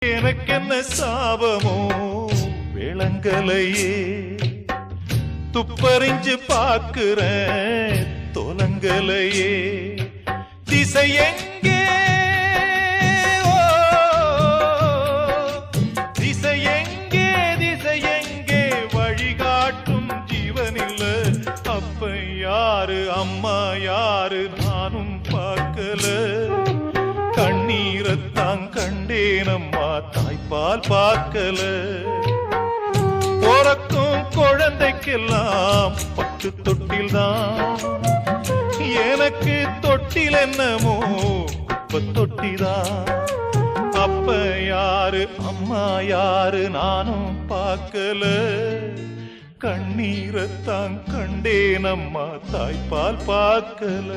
எனக்கென்ன சாபமோ விளங்கலையே, துப்பறிஞ்சு பாக்குறேன் தொலங்கலையே. திசை எங்கே, திசை எங்கே, திசை எங்கே, வழிகாட்டும் ஜீவனில்ல. அப்ப யாரு அம்மா யாரு நானும் பார்க்கல. கண்ணீரத்தான் கண்டேனம்மா தாய்ப்பால் பார்க்கல. பிறக்கும் குழந்தைக்கெல்லாம் பட்டு தொட்டில்தான், எனக்கு தொட்டில் என்னமோ குப்பை தொட்டிதான். அப்ப யாரு அம்மா யாரு நானும் பார்க்கல. கண்ணீரத்தான் கண்டேனம்மா தாய்ப்பால் பார்க்கல.